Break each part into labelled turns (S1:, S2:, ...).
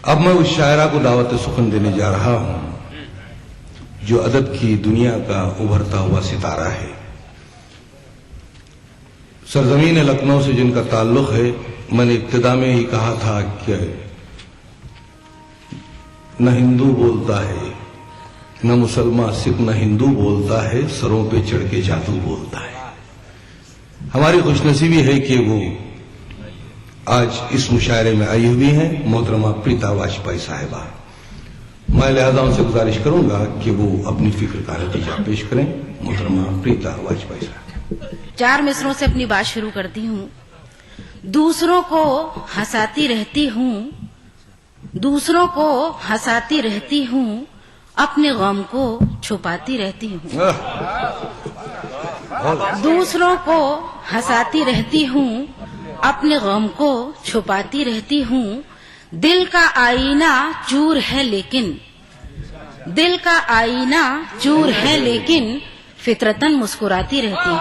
S1: اب میں اس شاعرہ کو دعوت سخن دینے جا رہا ہوں جو ادب کی دنیا کا ابھرتا ہوا ستارہ ہے. سرزمین لکھنؤ سے جن کا تعلق ہے، میں نے ابتدا میں ہی کہا تھا کہ نہ ہندو بولتا ہے، نہ مسلمان سکھ، نہ ہندو بولتا ہے، سروں پہ چڑھ کے جادو بولتا ہے. ہماری خوش نصیبی ہے کہ وہ آج اس مشاعرے میں آئی ہوئی ہیں محترمہ پریتا واجپئی صاحبہ. میں لہذا ان سے گزارش کروں گا کہ وہ اپنی فکر کا نتیجہ پیش کریں. محترمہ پریتا واجپئی صاحب.
S2: 4 مصروں سے اپنی بات شروع کرتی ہوں. دوسروں کو ہنساتی رہتی ہوں، دوسروں کو ہنساتی رہتی ہوں، اپنے غم کو چھپاتی رہتی ہوں. دوسروں کو ہنساتی رہتی ہوں، اپنے غم کو چھپاتی رہتی ہوں. دل کا آئینہ چور ہے لیکن، دل کا آئینہ چور ہے لیکن فطرتاً مسکراتی رہتی ہوں.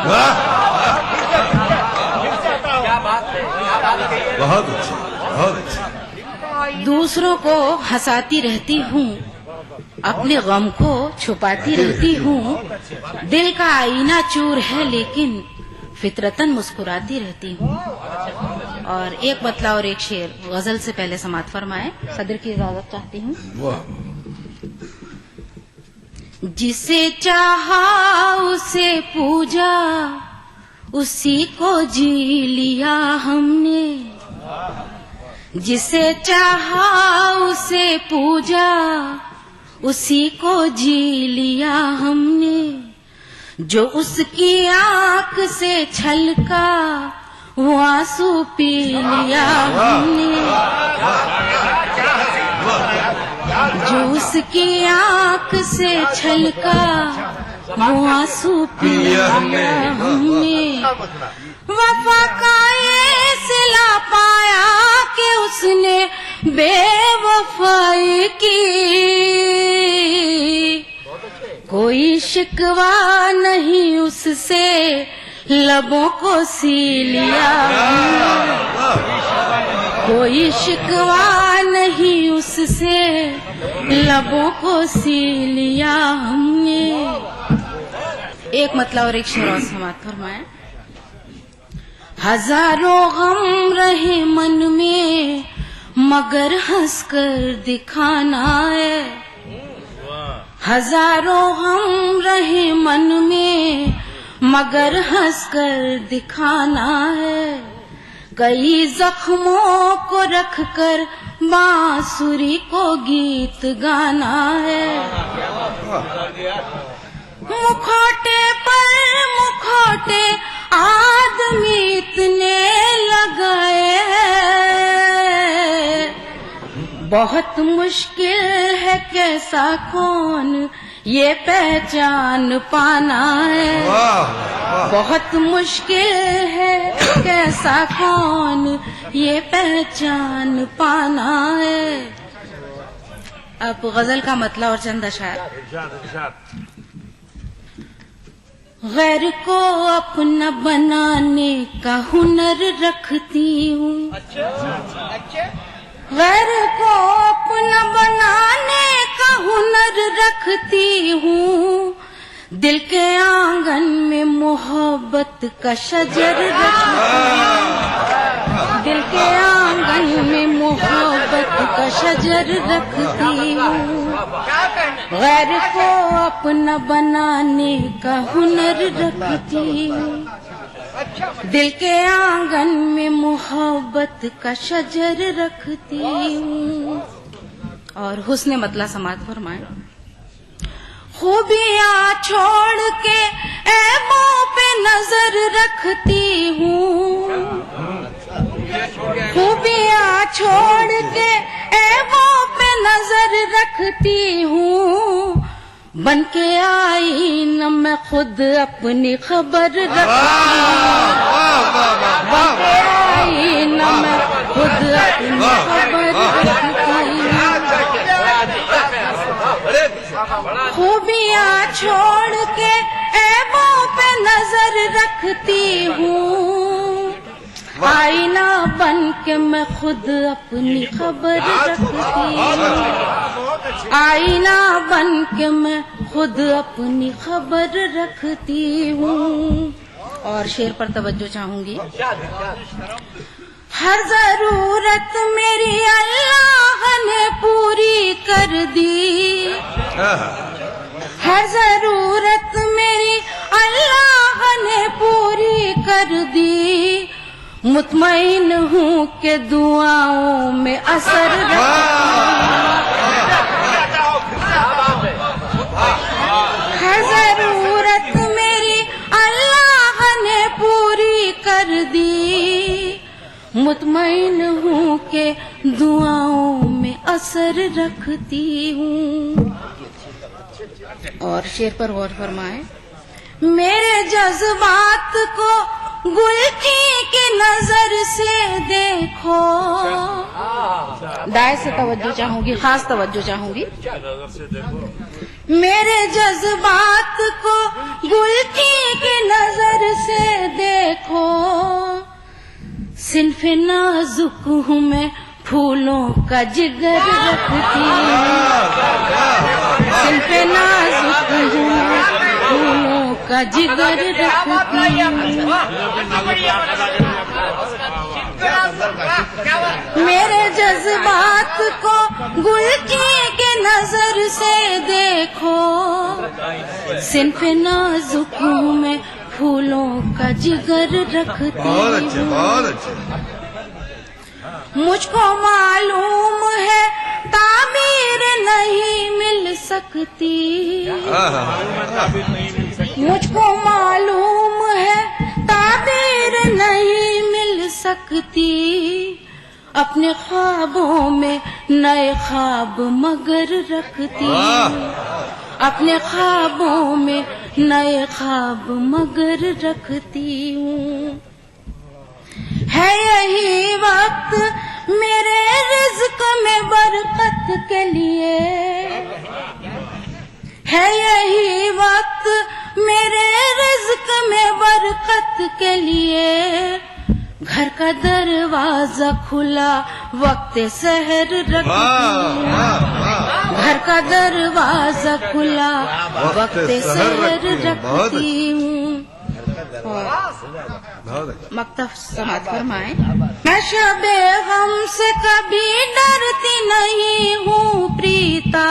S1: بہت اچھا، بہت اچھا.
S2: دوسروں کو ہنساتی رہتی ہوں، اپنے غم کو چھپاتی رہتی ہوں. دل کا آئینہ چور ہے لیکن فطرتاً مسکراتی رہتی ہوں. اور ایک مطلع اور ایک شعر غزل سے پہلے سماعت فرمائیں. صدر کی اجازت چاہتی ہوں. جسے چاہا اسے پوجا، اسی کو جی لیا ہم نے. جسے چاہا اسے پوجا، اسی کو جی لیا ہم نے. جو اس کی آنکھ سے چھلکا، وہ آنسو پی لیا ہم نے. جو اس کی آنکھ سے چھلکا، وہ آنسو پی لیا ہم نے. وفا کا یہ صلہ پایا کہ اس نے بے وفائی کی. کوئی شکوہ نہیں اس سے، لبوں کو سی لیا. کوئی شکوہ نہیں اس سے، لبوں کو سی لیا ہم نے. ایک مطلع اور ایک شعر اور سماعت فرمائیں. ہزاروں غم رہے من میں، مگر ہنس کر دکھانا ہے. ہزاروں غم رہے من میں، مگر ہنس کر دکھانا ہے. کئی زخموں کو رکھ کر بانسری کو گیت گانا ہے. مکھوٹے پر مکھوٹے آدمی اتنے لگائے ہیں، بہت مشکل ہے کیسا کون یہ پہچان پانا ہے. بہت مشکل ہے کیسا کون یہ پہچان پانا ہے. اب غزل کا مطلع اور چند اشعار. غیر کو اپنا بنانے کا ہنر رکھتی ہوں. غیر کو اپنا بنانے کا ہنر رکھتی ہوں. دل کے آنگن میں محبت کا شجر رکھتی ہوں. دل کے آنگن میں محبت کا شجر رکھتی ہوں. غیر کو اپنا بنانے کا ہنر رکھتی ہوں. دل کے آنگن میں محبت کا شجر رکھتی ہوں. اور حسن مطلع سماعت فرمائیں. خوبیاں چھوڑ کے عیبوں پہ نظر رکھتی ہوں. خوبیاں چھوڑ کے عیبوں پہ نظر رکھتی ہوں. بن کے آئی نہ میں خود اپنی خبر رکھتی ہوں. بن کے آئی نہ میں خود اپنی خبر رکھتی ہوں. خوبیاں چھوڑ کے عیبوں پہ نظر رکھتی ہوں. آئینہ بن کے میں خود اپنی خبر رکھتی ہوں، آئینہ بن کے میں خود اپنی خبر رکھتی ہوں. اور شعر پر توجہ چاہوں گی. ہر ضرورت میری اللہ نے پوری کر دی، ہر ضرورت میری اللہ نے پوری کر دی. مطمئن ہوں کہ دعاؤں میں اثر ہر ضرورت میری اللہ نے پوری کر دی. مطمئن ہوں کہ دعاؤں میں اثر رکھتی ہوں. اور شعر پر غور فرمائیں. میرے جذبات کو گل کی نظر سے دیکھو. دائیں سے توجہ چاہوں گی، خاص توجہ چاہوں گی. میرے جذبات کو گل کی نظر سے دیکھو. صنف نازک ہوں میں پھولوں کا جگر رکھتی ہوں، صنف نازک ہوں میں پھولوں کا جگر رکھتی ہوں. میرے جذبات کو گل کی نظر سے دیکھو. صنف نازک ہوں میں پھولوں کا جگر رکھتی ہوں. مجھ کو معلوم ہے تعبیر نہیں مل سکتی، مجھ کو معلوم ہے تعبیر نہیں مل سکتی. اپنے خوابوں میں نئے خواب مگر رکھتی ہوں، اپنے خوابوں میں نئے خواب مگر رکھتی ہوں. ہے یہی وقت میرے رزق میں برکت کے لیے، ہے یہی وقت میرے رزق میں برکت کے لیے. گھر کا دروازہ کھلا وقت سحر رکھتی ہوں، گھر کا دروازہ کھلا وقت سحر رکھتی ہوں. مکتب سماعت فرمائیں. میں شب غم سے کبھی ڈرتی نہیں ہوں پریتا،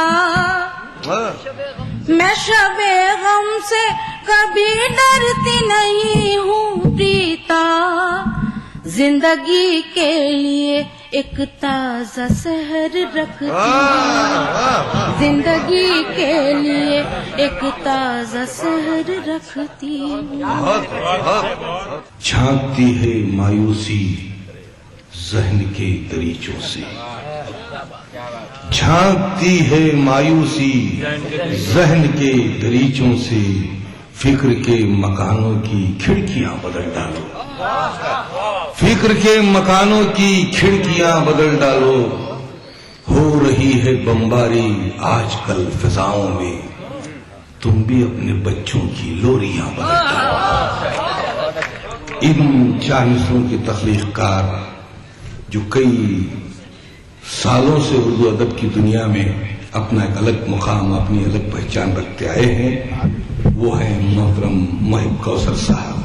S2: میں شب غم سے کبھی ڈرتی نہیں ہوں پریتا. زندگی کے لیے ایک تازہ سحر رکھتی ہوں، زندگی کے لیے ایک تازہ سحر رکھتی ہوں.
S1: جھانکتی ہے مایوسی ذہن کے دریچوں سے، جھانکتی ہے مایوسی ذہن کے دریچوں سے. فکر کے مکانوں کی کھڑکیاں بدل ڈالو، فکر کے مکانوں کی کھڑکیاں بدل ڈالو. ہو رہی ہے بمباری آج کل فضاؤں میں، تم بھی اپنے بچوں کی لوریاں بدل ڈالو. ان چالیسوں کے تخلیق کار جو کئی سالوں سے اردو ادب کی دنیا میں اپنا ایک الگ مقام، اپنی الگ پہچان رکھتے آئے ہیں، وہ ہیں محترم محب کوثر صاحب.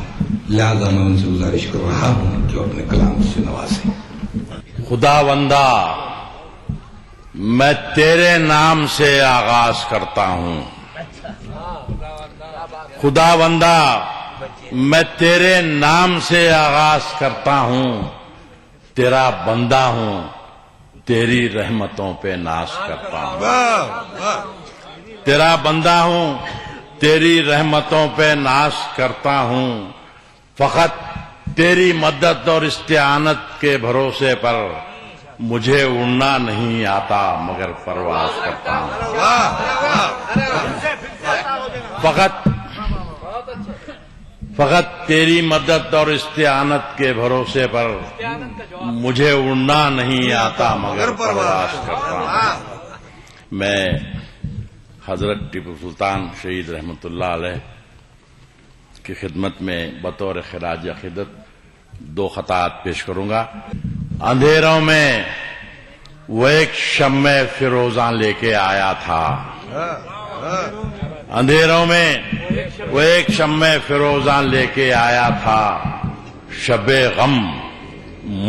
S1: لہذا میں ان سے گزارش کر رہا ہوں کہ وہ اپنے کلام سے نوازیں.
S3: خدا بندہ میں تیرے نام سے آغاز کرتا ہوں، خدا بندہ میں تیرے نام سے آغاز کرتا ہوں. تیرا بندہ ہوں، تیری رحمتوں پہ ناز کرتا ہوں. تیرا بندہ ہوں، تیری رحمتوں پہ ناز کرتا ہوں. فقط تیری مدد اور استعانت کے بھروسے پر مجھے اڑنا نہیں آتا مگر پرواز کرتا ہوں. فقط تیری مدد اور استعانت کے بھروسے پر مجھے اڑنا نہیں آتا مگر پرواز کرتا ہوں. میں حضرت ٹیپو سلطان شہید رحمت اللہ علیہ کی خدمت میں بطور خراج عقیدت دو خطات پیش کروں گا. اندھیروں میں وہ ایک شمع فروزاں لے کے آیا تھا. اندھیروں میں وہ ایک شمع فروزاں لے کے آیا تھا. شب غم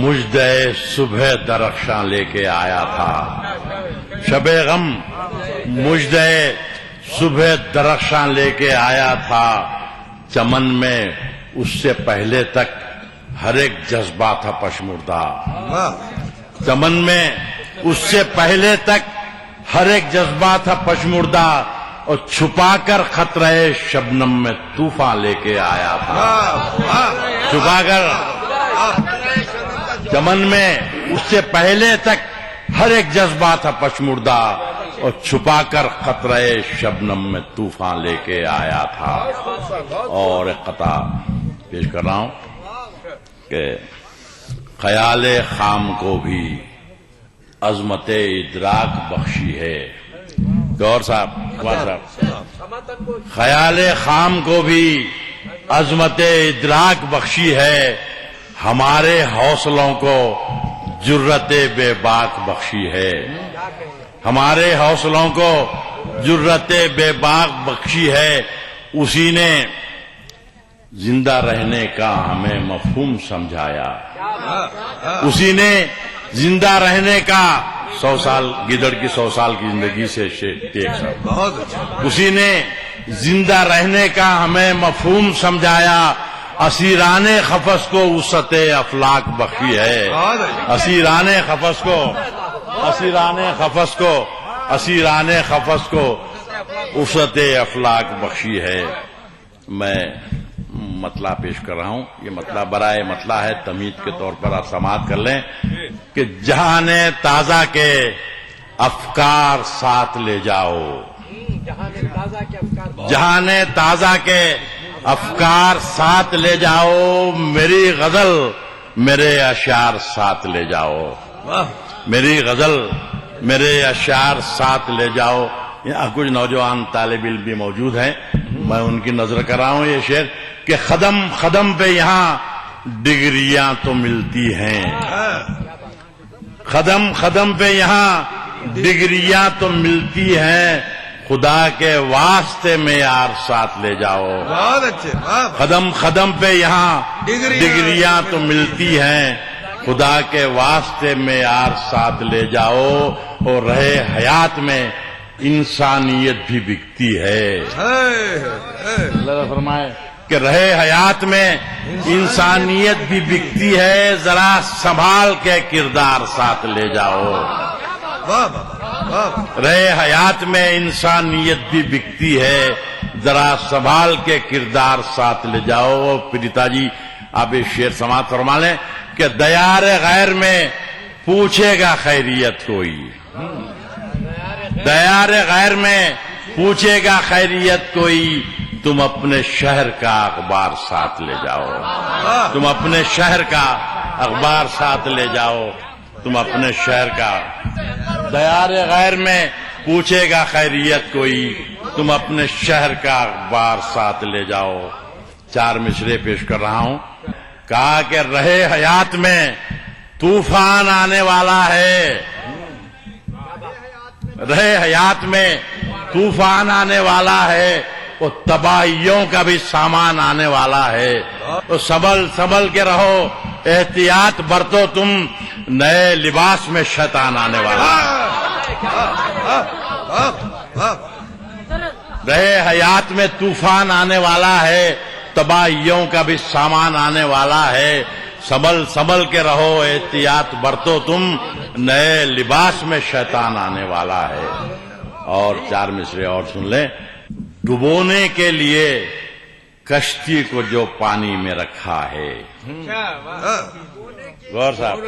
S3: مژدہ صبح درخشاں لے کے آیا تھا. شب غم مژدہ صبح درخشاں لے کے آیا تھا. چمن میں اس سے پہلے تک ہر ایک جذبہ تھا پشمردہ. چمن میں اس سے پہلے تک ہر ایک جذبہ تھا پشمردہ. اور چھپا کر خطرہ شبنم میں طوفان لے کے آیا تھا. چھپا کر چمن میں اس سے پہلے تک ہر ایک جذبہ تھا پشمردہ. اور چھپا کر خطرہ شبنم میں طوفان لے کے آیا تھا. اور ایک قطعہ پیش کر رہا ہوں کہ خیال خام کو بھی عظمت ادراک بخشی ہے. گور صاحب خیال خام کو بھی عظمت ادراک بخشی ہے. ہمارے حوصلوں کو جرت بے باک بخشی ہے. ہمارے حوصلوں کو جرت بے باک بخشی ہے. اسی نے زندہ رہنے کا ہمیں مفہوم سمجھایا. اسی نے زندہ رہنے کا 100 سال گیدڑ کی 100 سال کی زندگی سے ٹیک صاحب. اسی نے زندہ رہنے کا ہمیں مفہوم سمجھایا. اسیران قفس کو وسعت افلاک بخشی ہے. اسیران قفس کو وسعت افلاک بخشی ہے. میں مطلع پیش کر رہا ہوں. یہ مطلع برائے مطلع ہے، تمہید کے طور پر آپ سماعت کر لیں کہ جہان تازہ کے افکار ساتھ لے جاؤ. جہان تازہ کے افکار ساتھ لے جاؤ. میری غزل میرے اشعار ساتھ لے جاؤ. میری غزل میرے اشعار ساتھ لے جاؤ. یہاں کچھ نوجوان طالب علم بھی موجود ہیں، میں ان کی نظر کر رہا ہوں. یہ شعر کہ قدم قدم پہ یہاں ڈگریاں تو ملتی ہیں. قدم قدم پہ یہاں ڈگریاں تو ملتی ہیں. خدا کے واسطے میں یار ساتھ لے جاؤ.
S1: بہت اچھے.
S3: قدم قدم پہ یہاں ڈگریاں تو ملتی ہیں. خدا کے واسطے میں یار ساتھ لے جاؤ. اور رہے حیات میں انسانیت بھی بکتی ہے. اللہ فرمائے کہ رہے حیات میں انسانیت بھی بکتی ہے. ذرا سنبھال کے کردار ساتھ لے جاؤ. رہے حیات میں انسانیت بھی بکتی ہے. ذرا سنبھال کے کردار ساتھ لے جاؤ. پریتا جی آپ یہ شعر سماعت فرما لیں کہ دیار غیر میں پوچھے گا خیریت کوئی. دیار غیر میں پوچھے گا خیریت کوئی. تم اپنے شہر کا اخبار ساتھ لے جاؤ. تم اپنے شہر کا اخبار ساتھ لے جاؤ. تم اپنے شہر کا دیار غیر میں پوچھے گا خیریت کوئی. تم اپنے شہر کا اخبار ساتھ لے جاؤ. 4 مصرے پیش کر رہا ہوں. کہا کہ رہے حیات میں طوفان آنے والا ہے. رہے حیات میں طوفان آنے والا ہے. اور تباہیوں کا بھی سامان آنے والا ہے. تو سنبھل کے رہو، احتیاط برتو، تم نئے لباس میں شیطان آنے والا ہے. رہے حیات میں طوفان آنے والا ہے. تباہیوں کا بھی سامان آنے والا ہے. سنبھل کے رہو، احتیاط برتو، تم نئے لباس میں شیطان آنے والا ہے. اور 4 مصرے اور سن لیں. ڈبونے کے لیے کشتی کو جو پانی میں رکھا ہے. غور صاحب،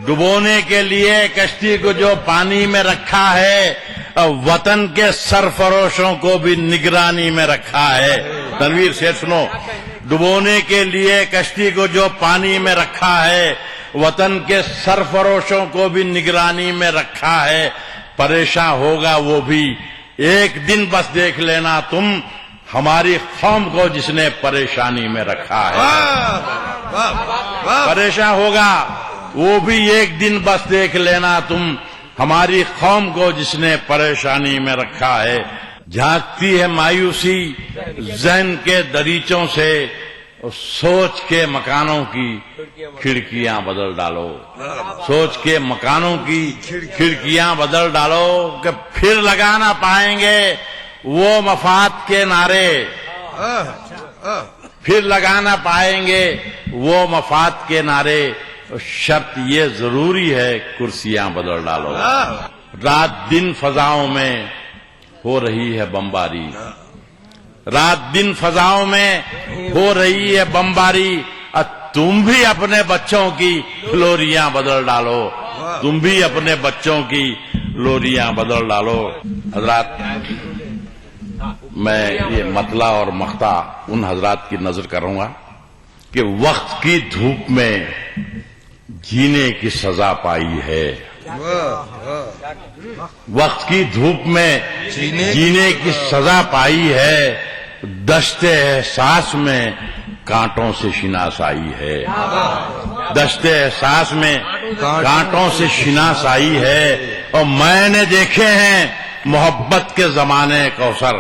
S3: ڈبونے کے لیے کشتی کو جو پانی میں رکھا ہے، وطن کے سرفروشوں کو بھی نگرانی میں رکھا ہے. تنویر سے سنو. ڈبونے کے لیے کشتی کو جو پانی میں رکھا ہے، وطن کے سرفروشوں کو بھی نگرانی میں رکھا ہے. پریشان ہوگا وہ بھی ایک دن، بس دیکھ لینا تم، ہماری قوم کو جس نے پریشانی میں رکھا ہے، پریشان ہوگا وہ بھی ایک دن بس دیکھ لینا تم، ہماری قوم کو جس نے پریشانی میں رکھا ہے۔ جھانکتی ہے مایوسی ذہن کے دریچوں سے، سوچ کے مکانوں کی کھڑکیاں بدل ڈالو، سوچ کے مکانوں کی کھڑکیاں بدل ڈالو کہ پھر لگا نہ پائیں گے وہ مفاد کے نعرے، پھر لگا نہ پائیں گے وہ مفاد کے نعرے، شرط یہ ضروری ہے کرسیاں بدل ڈالو۔ رات دن فضاؤں میں ہو رہی ہے بمباری، رات دن فضاؤں میں ہو رہی ہے بمباری، تم بھی اپنے بچوں کی لوریاں بدل ڈالو، تم بھی اپنے بچوں کی لوریاں بدل ڈالو۔ حضرات، میں یہ مطلع اور مقطع ان حضرات کی نظر کروں گا کہ وقت کی دھوپ میں جینے کی سزا پائی ہے، وقت کی دھوپ میں جینے کی سزا پائی ہے، دشت احساس میں کانٹوں سے شناسائی ہے، دشت احساس میں کانٹوں سے شناسائی ہے، اور میں نے دیکھے ہیں محبت کے زمانے کوثر،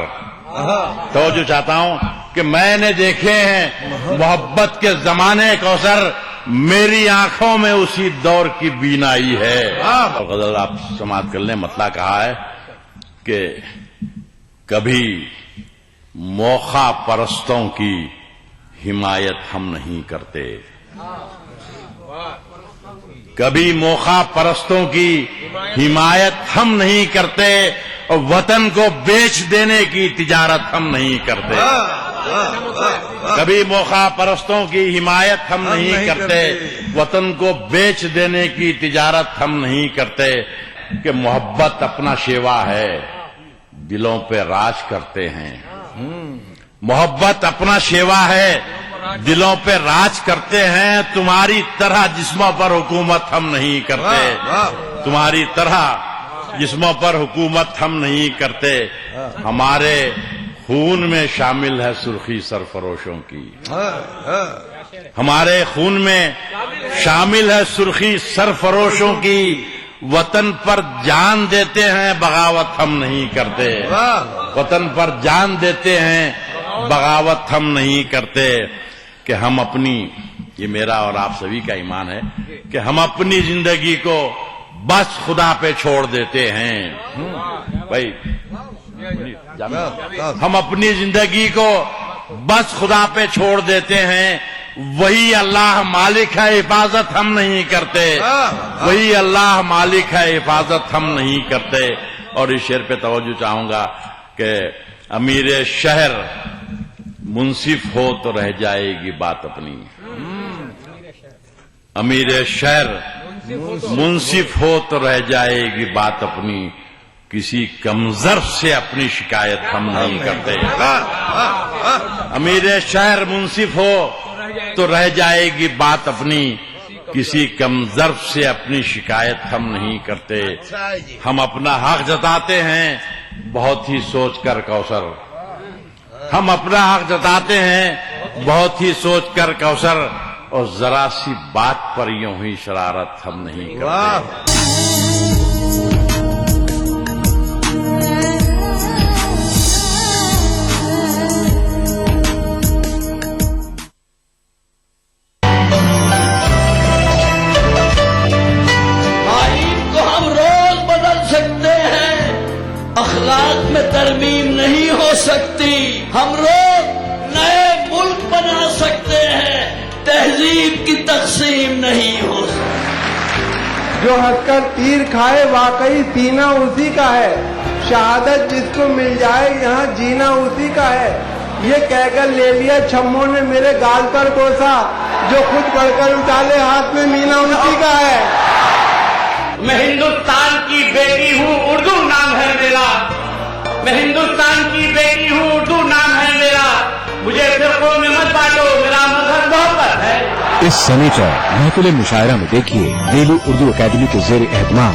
S3: توجہ چاہتا ہوں کہ میں نے دیکھے ہیں محبت کے زمانے کوثر، میری آنکھوں میں اسی دور کی بینائی ہے۔ اور غزل آپ سماعت کر لیں، مطلع کہا ہے کہ کبھی موقع پرستوں کی حمایت ہم نہیں کرتے، کبھی موقع پرستوں کی حمایت ہم نہیں کرتے، اور وطن کو بیچ دینے کی تجارت ہم نہیں کرتے، کبھی موقع پرستوں کی حمایت ہم نہیں کرتے، وطن کو بیچ دینے کی تجارت ہم نہیں کرتے، کہ محبت اپنا شیوا ہے دلوں پہ راج کرتے ہیں، محبت اپنا شیوا ہے دلوں پہ راج کرتے ہیں، تمہاری طرح جسموں پر حکومت ہم نہیں کرتے، تمہاری طرح جسموں پر حکومت ہم نہیں کرتے، ہمارے خون میں شامل ہے سرخی سرفروشوں کی، ہمارے خون میں شامل ہے سرخی سرفروشوں کی، وطن پر جان دیتے ہیں بغاوت ہم نہیں کرتے، وطن پر جان دیتے ہیں بغاوت ہم نہیں کرتے، کہ ہم اپنی، یہ میرا اور آپ سبھی کا ایمان ہے کہ ہم اپنی زندگی کو بس خدا پہ چھوڑ دیتے ہیں، بھائی ہم اپنی زندگی کو بس خدا پہ چھوڑ دیتے ہیں، وہی اللہ مالک ہے حفاظت ہم نہیں کرتے، وہی اللہ مالک ہے حفاظت ہم نہیں کرتے۔ اور اس شعر پہ توجہ چاہوں گا کہ امیر شہر منصف ہو تو رہ جائے گی بات اپنی، امیر شہر منصف ہو تو رہ جائے گی بات اپنی، کسی کمظرف سے اپنی شکایت ہم نہیں کرتے، امیر شہر منصف ہو تو رہ جائے گی بات اپنی، کسی کمظرف سے اپنی شکایت ہم نہیں کرتے، ہم اپنا حق جتاتے ہیں بہت ہی سوچ کر کوثر، ہم اپنا حق جتاتے ہیں بہت ہی سوچ کر کوثر، اور ذرا سی بات پر یوں ہی شرارت ہم نہیں کرتے۔
S4: اخلاق میں ترمیم نہیں ہو سکتی، ہم لوگ نئے ملک بنا سکتے ہیں، تہذیب کی تقسیم نہیں ہو سکتی۔
S5: جو ہنس کر تیر کھائے واقعی سینہ اسی کا ہے، شہادت جس کو مل جائے یہاں جینا اسی کا ہے، یہ کہہ کر لے لیا چھموں نے میرے گال پر بوسا، جو خود بڑھ کر اٹھالے ہاتھ میں مینا اسی کا ہے۔
S6: میں ہندوستان کی بیٹی ہوں، اردو نام ہے میرا، میں ہندوستان کی بیٹی ہوں، اردو نام ہے میرا، مجھے فرقوں میں مت بانٹو، میرا مذہب محبت ہے۔
S7: اس سنیچر محفل مشاعرہ میں دیکھیے دہلی اردو اکیڈمی کے زیر اہتمام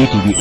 S7: ETV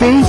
S7: 23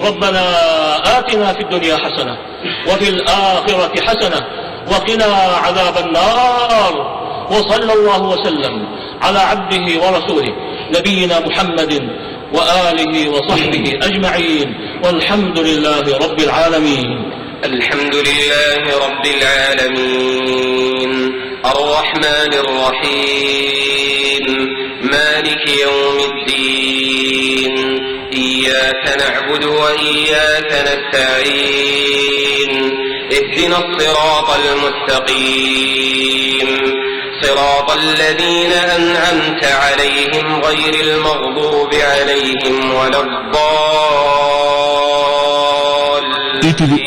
S6: ربنا آتنا في الدنيا حسنة وفي الآخرة حسنة وقنا عذاب النار وصلى الله وسلم على عبده ورسوله نبينا محمد وآله وصحبه أجمعين والحمد لله رب العالمين.
S8: الحمد لله رب العالمين الرحمن الرحيم مالك يوم الدين إياك نعبد وإياك نستعين اهدنا الصراط المستقيم صراط الذين أنعمت عليهم غير المغضوب عليهم ولا الضالين.
S7: ETV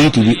S7: ETV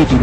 S7: ETV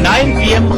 S9: 9 PM